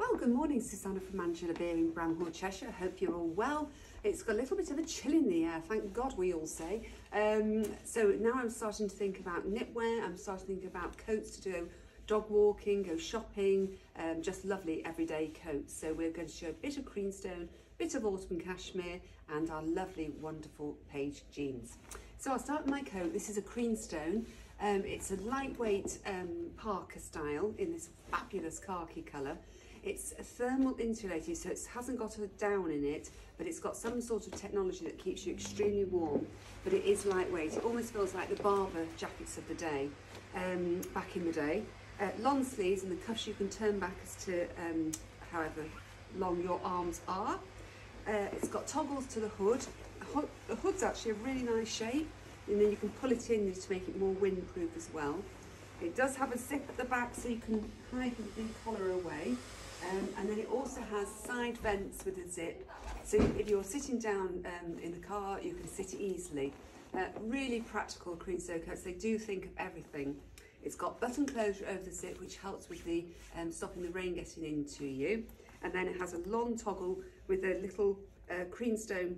Well, good morning, Susanna from Angela Beer in Bramhall, Cheshire. I hope you're all well. It's got a little bit of a chill in the air, thank God we all say. So now I'm starting to think about knitwear, I'm starting to think about coats to do dog walking, go shopping, just lovely everyday coats. So we're going to show a bit of Creenstone, a bit of Autumn Cashmere and our lovely, wonderful Paige jeans. So I'll start with my coat. This is a Creenstone. It's a lightweight parka style in this fabulous khaki colour. It's thermal insulated, so it hasn't got a down in it, but it's got some sort of technology that keeps you extremely warm, but it is lightweight. It almost feels like the barber jackets of the day, back in the day. Long sleeves, and the cuffs you can turn back as to however long your arms are. It's got toggles to the hood. The hood's actually a really nice shape, and then you can pull it in to make it more windproof as well. It does have a zip at the back so you can hide the collar away. And then it also has side vents with a zip, so if you're sitting down in the car, you can sit easily. Really practical Creenstone coats. They do think of everything. It's got button closure over the zip, which helps with the stopping the rain getting into you. And then it has a long toggle with a little Creenstone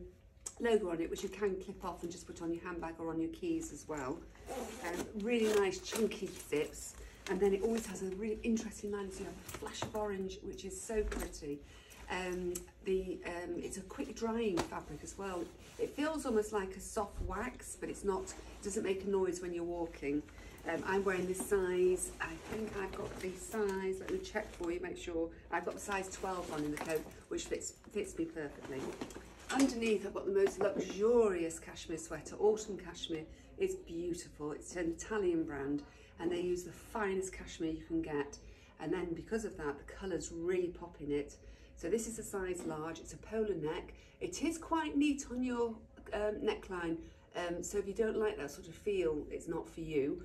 logo on it, which you can clip off and just put on your handbag or on your keys as well. Really nice chunky zips. And then it always has a really interesting line, so you have a flash of orange, which is so pretty. It's a quick drying fabric as well. It feels almost like a soft wax, but it's not. It doesn't make a noise when you're walking. I'm wearing this size. I think I've got the size. Let me check for you, make sure. I've got the size 12 on in the coat, which fits me perfectly. Underneath, I've got the most luxurious cashmere sweater. Autumn Cashmere is beautiful. It's an Italian brand, and they use the finest cashmere you can get. And then because of that, the colours really pop in it. So this is a size large. It's a polar neck. It is quite neat on your neckline. So if you don't like that sort of feel, it's not for you.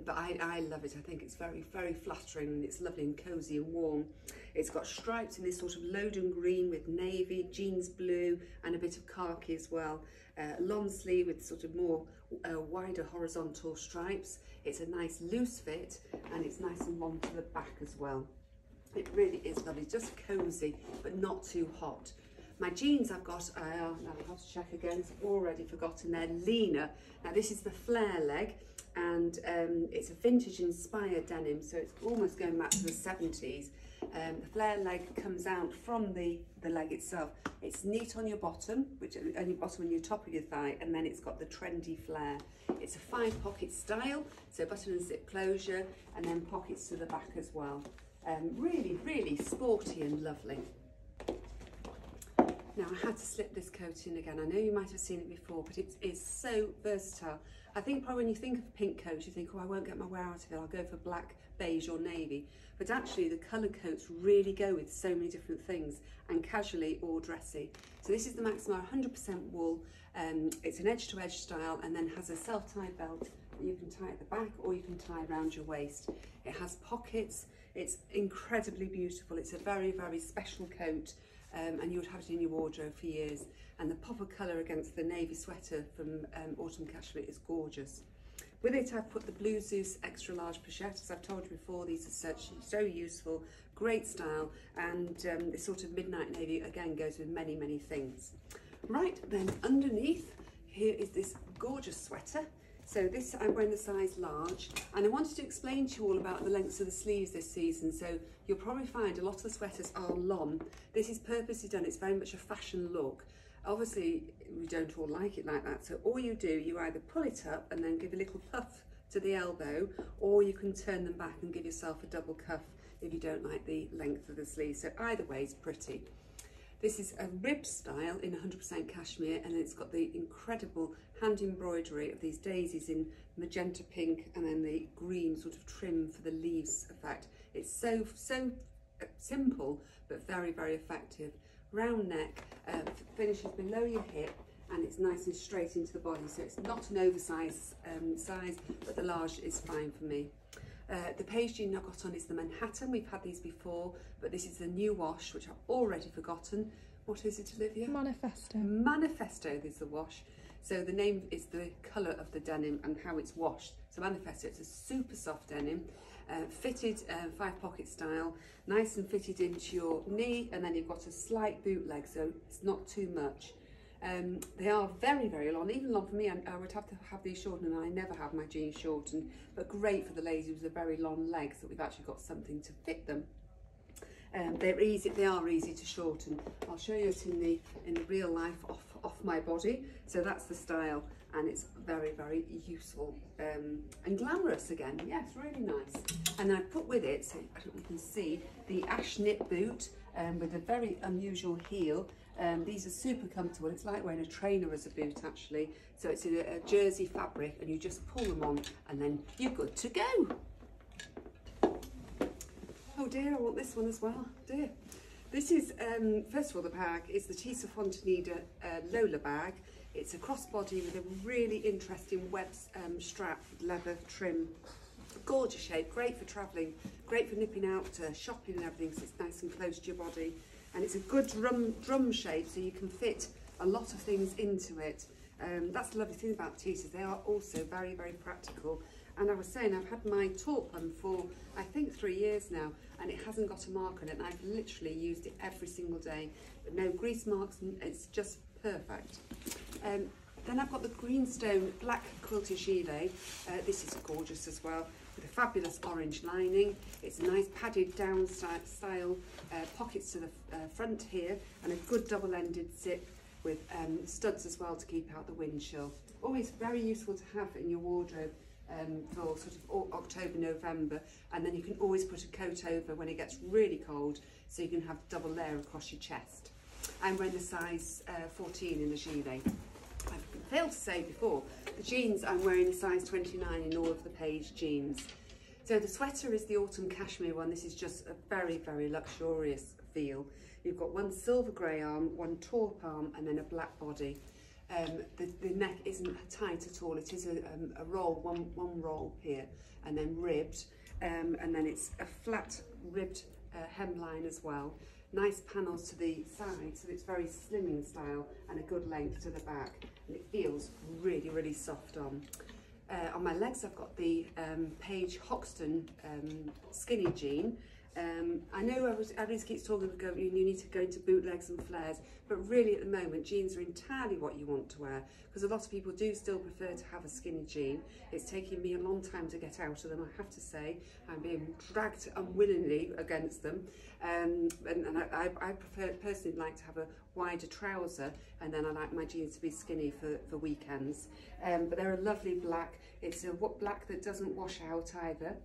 But I love it. I think it's very, very flattering, and it's lovely and cosy and warm. It's got stripes in this sort of Loden green with navy, jeans blue, and a bit of khaki as well. Long sleeve with sort of more wider horizontal stripes. It's a nice loose fit, and it's nice and long to the back as well. It really is lovely, just cosy, but not too hot. My jeans I've got, now I have to check again, I've already forgotten, they're Lena. Now this is the flare leg, and it's a vintage inspired denim, so it's almost going back to the 70s. The flare leg comes out from the leg itself. It's neat on your bottom, which on your bottom and your top of your thigh, and then it's got the trendy flare. It's a 5-pocket style, so button and zip closure, and then pockets to the back as well. Really, really sporty and lovely. Now I had to slip this coat in again. I know you might have seen it before, but it is so versatile. I think probably when you think of a pink coat, you think, oh, I won't get my wear out of it, I'll go for black, beige or navy. But actually the colour coats really go with so many different things, and casually or dressy. So this is the Maxima 100% wool. It's an edge-to-edge style, and then has a self-tie belt that you can tie at the back or you can tie around your waist. It has pockets. It's incredibly beautiful. It's a very, very special coat. And you would have it in your wardrobe for years. And the pop of colour against the navy sweater from Autumn Cashmere is gorgeous. With it, I've put the Blue Zeus extra large pochette. As I've told you before, these are so useful, great style, and this sort of midnight navy again goes with many, many things. Right, then underneath here is this gorgeous sweater. So this, I'm wearing the size large, and I wanted to explain to you all about the lengths of the sleeves this season. So you'll probably find a lot of the sweaters are long. This is purposely done, it's very much a fashion look. Obviously, we don't all like it like that. So all you do, you either pull it up and then give a little puff to the elbow, or you can turn them back and give yourself a double cuff if you don't like the length of the sleeve. So either way is pretty. This is a rib style in 100% cashmere, and it's got the incredible hand embroidery of these daisies in magenta pink, and then the green sort of trim for the leaves effect. It's so simple, but very, very effective. Round neck, finishes below your hip, and it's nice and straight into the body. So it's not an oversized size, but the large is fine for me. The Paige jean I've got on is the Manhattan. We've had these before, but this is the new wash, which I've already forgotten. What is it, Olivia? Manifesto. Manifesto is the wash. So the name is the colour of the denim and how it's washed. So Manifesto, it's a super soft denim. fitted 5-pocket style, nice and fitted into your knee, and then you've got a slight bootleg, so it's not too much. They are very, very long, even long for me. I would have to have these shortened, and I never have my jeans shortened, but great for the ladies with the very long legs that we've actually got something to fit them. They are easy to shorten. I'll show you it in the real life off my body. So that's the style, and it's very, very useful and glamorous again. Yes, really nice. And I put with it, so I don't know if you can see, the ash knit boot with a very unusual heel. These are super comfortable. It's like wearing a trainer as a boot actually. So it's in a jersey fabric, and you just pull them on and then you're good to go. Oh dear, I want this one as well, dear. This is, first of all, the bag is the Tisa Fontaneda Lola bag. It's a crossbody with a really interesting web strap, leather trim. Gorgeous shape, great for travelling, great for nipping out, shopping and everything, so it's nice and close to your body. And it's a good drum shape, so you can fit a lot of things into it. That's the lovely thing about Tisas, they are also very, very practical. And I was saying, I've had my torp one for, I think, 3 years now, and it hasn't got a mark on it, and I've literally used it every single day. But no grease marks, it's just perfect. Then I've got the Creenstone black quilted gilet. This is gorgeous as well, with a fabulous orange lining. It's a nice padded down style, pockets to the front here, and a good double-ended zip with studs as well to keep out the wind chill. Always very useful to have in your wardrobe for sort of October, November, and then you can always put a coat over when it gets really cold, so you can have double layer across your chest. I'm wearing the size 14 in the gilet. I've failed to say before, the jeans I'm wearing a size 29 in all of the Paige jeans. So the sweater is the Autumn Cashmere one. This is just a very, very luxurious feel. You've got one silver grey arm, one taupe arm, and then a black body. The neck isn't tight at all. It is a roll, one roll here, and then ribbed, and then it's a flat ribbed hemline as well. Nice panels to the side, so it's very slimming style, and a good length to the back, and it feels really, really soft on. On my legs, I've got the Paige Hoxton skinny jean. I know everybody keeps talking about you need to go into bootlegs and flares, but really at the moment jeans are entirely what you want to wear, because a lot of people do still prefer to have a skinny jean. It's taking me a long time to get out of them, I have to say. I'm being dragged unwillingly against them, and I personally like to have a wider trouser, and then I like my jeans to be skinny for weekends. But they're a lovely black. It's a black that doesn't wash out either.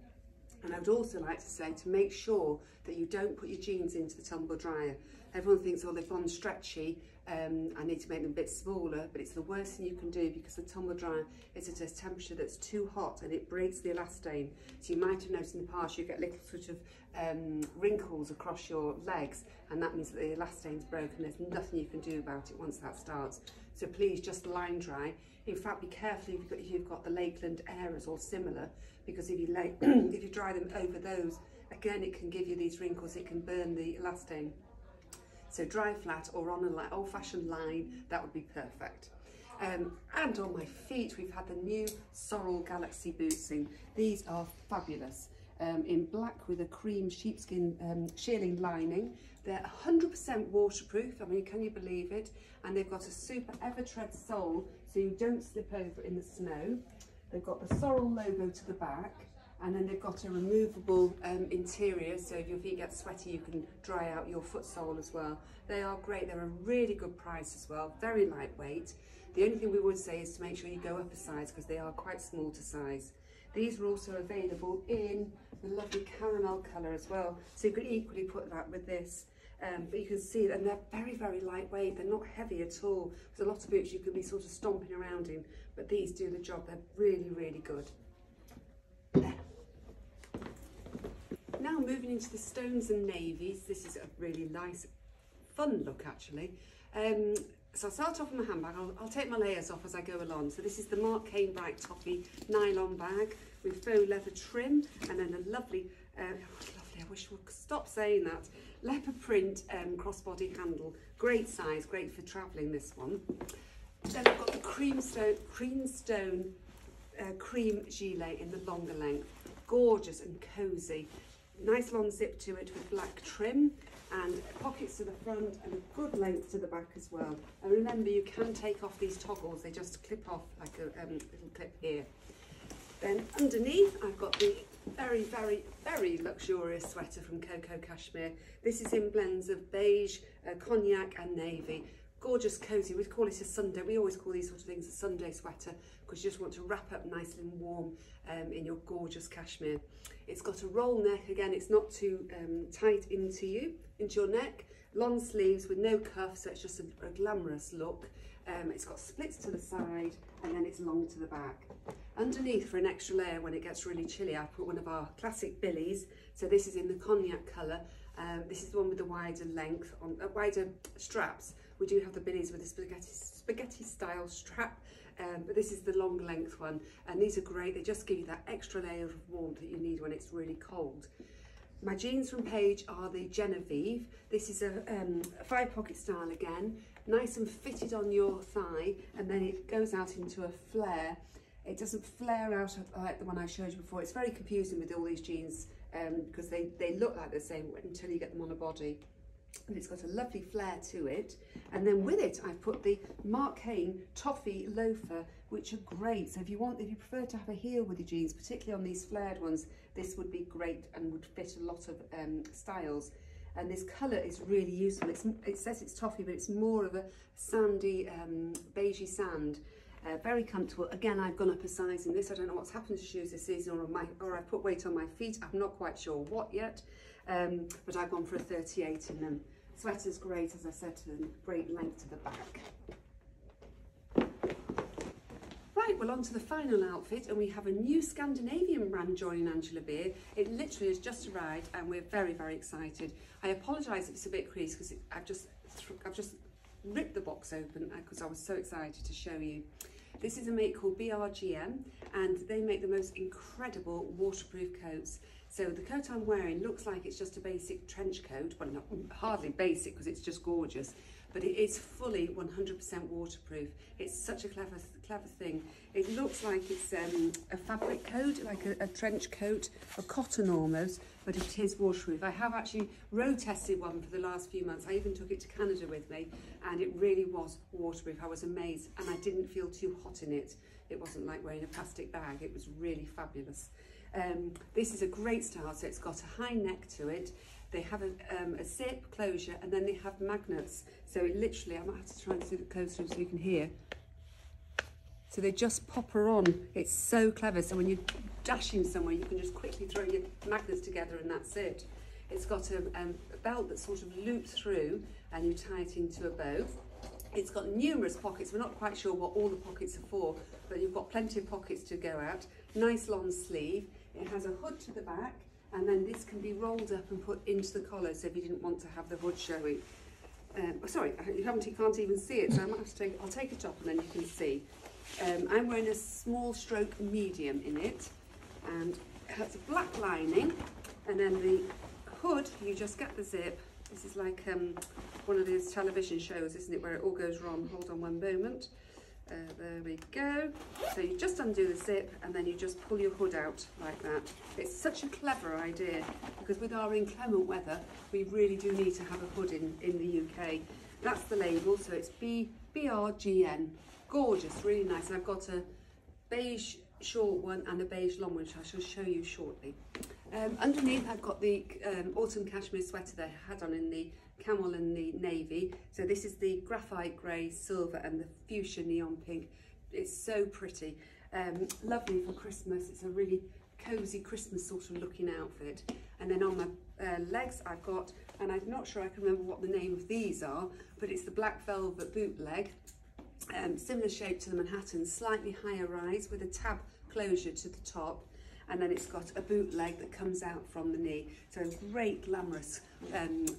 And I would also like to say to make sure that you don't put your jeans into the tumble dryer. Everyone thinks, oh, they've gone stretchy, I need to make them a bit smaller, but it's the worst thing you can do, because the tumble dryer is at a temperature that's too hot and it breaks the elastane. So you might have noticed in the past you get little sort of wrinkles across your legs, and that means that the elastane's broken. There's nothing you can do about it once that starts. So please just line dry. In fact, be careful if you've got the Lakeland Aeras or similar, because if you dry them over those, again, it can give you these wrinkles, it can burn the elastane. So dry flat or on an old-fashioned line, that would be perfect. And on my feet, we've had the new Sorrel Galaxy boots in. These are fabulous. In black with a cream sheepskin shearling lining. They're 100% waterproof, I mean, can you believe it? And they've got a super Evertread sole, so you don't slip over in the snow. They've got the Sorrel logo to the back, and then they've got a removable interior, so if your feet get sweaty you can dry out your foot sole as well. They are great, they're a really good price as well, very lightweight. The only thing we would say is to make sure you go up a size, because they are quite small to size. These are also available in the lovely caramel colour as well, so you could equally put that with this. But you can see, and they're very, very lightweight, they're not heavy at all. There's a lot of boots you could be sort of stomping around in, but these do the job, they're really, really good. There. Now moving into the stones and navies, this is a really nice, fun look actually. So I'll start off with my handbag. I'll take my layers off as I go along. So this is the Mark Kane Bright Toffee nylon bag with faux leather trim, and then a lovely, lovely, I wish we could stop saying that, leopard print crossbody handle. Great size, great for travelling, this one. Then I've got the Creenstone cream gilet in the longer length. gorgeous and cosy. Nice long zip to it with black trim and pockets to the front and a good length to the back as well. And remember, you can take off these toggles, they just clip off like a little clip here. Then underneath I've got the very, very, very luxurious sweater from Autumn Cashmere. This is in blends of beige, cognac and navy. Gorgeous, cosy. We call it a Sunday. We always call these sort of things a Sunday sweater because you just want to wrap up nicely and warm in your gorgeous cashmere. It's got a roll neck. Again, it's not too tight into your neck. Long sleeves with no cuffs, so it's just a glamorous look. It's got splits to the side and then it's long to the back. Underneath, for an extra layer when it gets really chilly, I put one of our classic billies. So this is in the cognac colour. This is the one with the wider length, wider straps. We do have the billies with the spaghetti style strap, but this is the long length one. And these are great. They just give you that extra layer of warmth that you need when it's really cold. My jeans from Paige are the Genevieve. This is a 5-pocket style again, nice and fitted on your thigh, and then it goes out into a flare. It doesn't flare out like the one I showed you before. It's very confusing with all these jeans because they look like the same until you get them on a body. And it's got a lovely flare to it. And then with it, I've put the Mark Hain Toffee loafer, which are great. So if you prefer to have a heel with your jeans, particularly on these flared ones, this would be great and would fit a lot of styles. And this colour is really useful. It says it's toffee, but it's more of a sandy, beigey sand. Very comfortable. Again, I've gone up a size in this. I don't know what's happened to shoes this season, or I've put weight on my feet. I'm not quite sure what yet, but I've gone for a 38 in them. Sweater's great, as I said, to them. Great length to the back. Right, well, on to the final outfit, and we have a new Scandinavian brand joining Angela Beer. It literally has just arrived, and we're very, very excited. I apologise if it's a bit creased because I've just ripped the box open because I was so excited to show you. This is a make called BRGM, and they make the most incredible waterproof coats. So the coat I'm wearing looks like it's just a basic trench coat, well, not hardly basic because it's just gorgeous, but it is fully 100% waterproof. It's such a clever thing. It looks like it's a fabric coat, like a trench coat, a cotton almost, but it is waterproof. I have actually road tested one for the last few months. I even took it to Canada with me, and it really was waterproof. I was amazed, and I didn't feel too hot in it. It wasn't like wearing a plastic bag. It was really fabulous. This is a great style, so it's got a high neck to it. They have a zip closure, and then they have magnets. So it literally, I might have to try and do it closer so you can hear. So they just pop her on. It's so clever. So when you're dashing somewhere, you can just quickly throw your magnets together and that's it. It's got a belt that sort of loops through and you tie it into a bow. It's got numerous pockets. We're not quite sure what all the pockets are for, but you've got plenty of pockets to go out. Nice long sleeve. It has a hood to the back, and then this can be rolled up and put into the collar, so if you didn't want to have the hood showing. Sorry, you can't even see it, so I might have to I'll take it off and then you can see. I'm wearing a small stroke medium in it, and it has a black lining, and then the hood, you just get the zip. This is like one of those television shows, isn't it, where it all goes wrong. Hold on one moment. There we go. So you just undo the zip and then you just pull your hood out like that. It's such a clever idea because with our inclement weather, we really do need to have a hood in the UK. That's the label, so it's BRGN. Gorgeous, really nice. And I've got a beige short one and a beige long one, which I shall show you shortly. Underneath I've got the Autumn Cashmere sweater that I had on in the camel and the navy. So this is the graphite grey, silver and the fuchsia neon pink. It's so pretty. Lovely for Christmas. It's a really cosy Christmas sort of looking outfit. And then on my legs I've got, and I'm not sure I can remember what the name of these are, but it's the black velvet bootleg. Similar shape to the Manhattan, slightly higher rise with a tab closure to the top, and then it's got a bootleg that comes out from the knee. So a great glamorous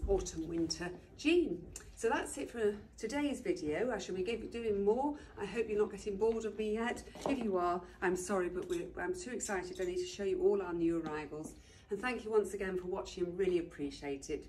autumn winter jean. So that's it for today's video. I shall be doing more. I hope you're not getting bored of me yet. If you are, I'm sorry, but I'm too excited. I need to show you all our new arrivals. And thank you once again for watching. Really appreciate it.